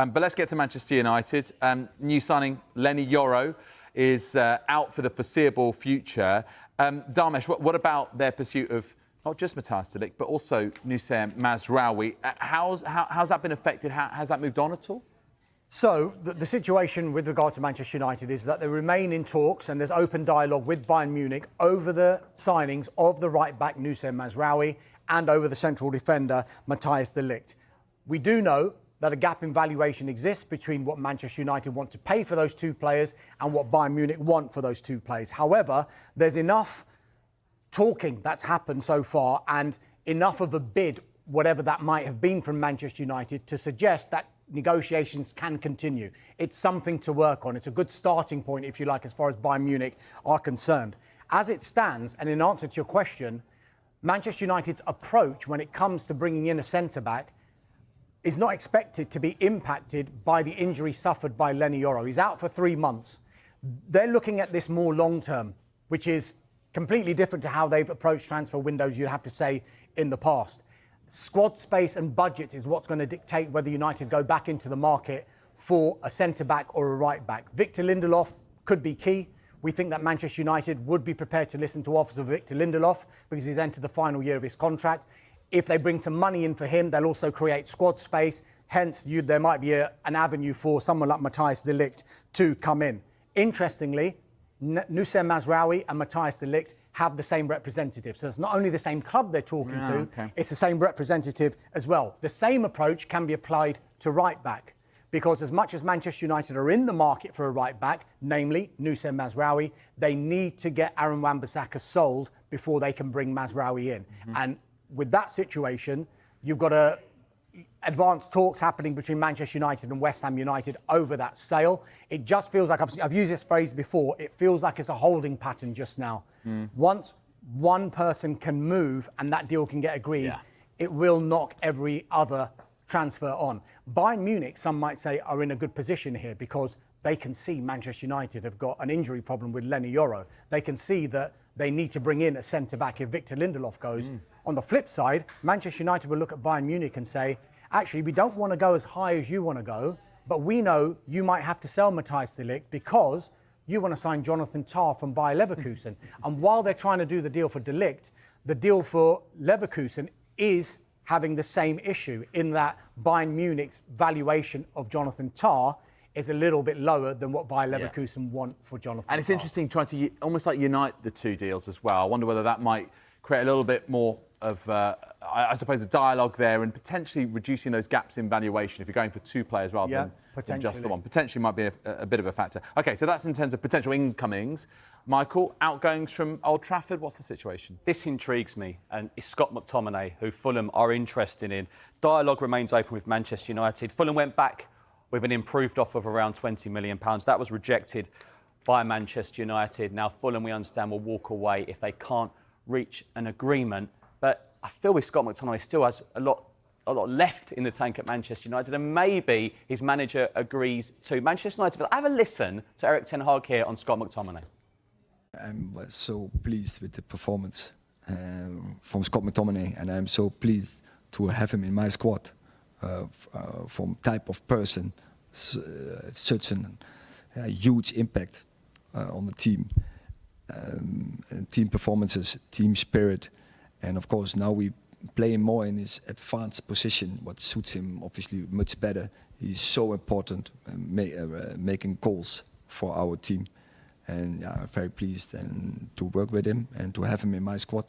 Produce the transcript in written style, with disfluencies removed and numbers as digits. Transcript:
But let's get to Manchester United. New signing Lenny Yoro is out for the foreseeable future. Dharmesh, what about their pursuit of not just Matthijs de Ligt, but also Noussair Mazraoui? How's that been affected? Has that moved on at all? So the situation with regard to Manchester United is that they remain in talks and there's open dialogue with Bayern Munich over the signings of the right-back Noussair Mazraoui and over the central defender Matthijs de Ligt. We do know that a gap in valuation exists between what Manchester United want to pay for those two players and what Bayern Munich want for those two players. However, there's enough talking that's happened so far and enough of a bid, whatever that might have been from Manchester United, to suggest that negotiations can continue. It's something to work on. It's a good starting point, if you like, as far as Bayern Munich are concerned. As it stands, and in answer to your question, Manchester United's approach when it comes to bringing in a centre-back is not expected to be impacted by the injury suffered by Lenny Yoro. He's out for 3 months. They're looking at this more long-term, which is completely different to how they've approached transfer windows, you'd have to say, in the past. Squad space and budget is what's going to dictate whether United go back into the market for a centre-back or a right-back. Victor Lindelof could be key. We think that Manchester United would be prepared to listen to offers of Victor Lindelof because he's entered the final year of his contract. If they bring some money in for him, they'll also create squad space. Hence, there might be an avenue for someone like Matthijs de Ligt to come in. Interestingly, Noussair Mazraoui and Matthijs de Ligt have the same representative. So it's not only the same club they're talking to, it's the same representative as well. The same approach can be applied to right-back because as much as Manchester United are in the market for a right-back, namely Noussair Mazraoui, they need to get Aaron Wan-Bissaka sold before they can bring Mazraoui in. And with that situation, you've got advanced talks happening between Manchester United and West Ham United over that sale. It just feels like, I've used this phrase before, it feels like it's a holding pattern just now. Once one person can move and that deal can get agreed, it will knock every other transfer on. Bayern Munich, some might say, are in a good position here because they can see Manchester United have got an injury problem with Lenny Yoro. They can see that they need to bring in a centre-back if Victor Lindelof goes. On the flip side, Manchester United will look at Bayern Munich and say, actually, we don't want to go as high as you want to go, but we know you might have to sell Matthijs de Ligt because you want to sign Jonathan Tah from Bayer Leverkusen. And while they're trying to do the deal for de Ligt, the deal for Leverkusen is having the same issue in that Bayern Munich's valuation of Jonathan Tah is a little bit lower than what Bayer Leverkusen want for Jonathan Tah. And it's interesting trying to almost like unite the two deals as well. I wonder whether that might create a little bit more of, I suppose, a dialogue there and potentially reducing those gaps in valuation if you're going for two players rather than just the one. Potentially might be a bit of a factor. OK, so that's in terms of potential incomings. Michael, outgoings from Old Trafford, what's the situation? This intrigues me, and it's Scott McTominay, who Fulham are interested in. Dialogue remains open with Manchester United. Fulham went back with an improved offer of around £20 million. That was rejected by Manchester United. Now, Fulham, we understand, will walk away if they can't reach an agreement. But I feel with Scott McTominay still has a lot left in the tank at Manchester United, and maybe his manager agrees too. Manchester United, have a listen to Erik ten Hag here on Scott McTominay. I'm so pleased with the performance from Scott McTominay, and I'm so pleased to have him in my squad. From type of person, such a huge impact on the team, team performances, team spirit. And of course, now we play him more in his advanced position, what suits him obviously much better. He's so important, making goals for our team. And I'm very pleased to work with him and to have him in my squad.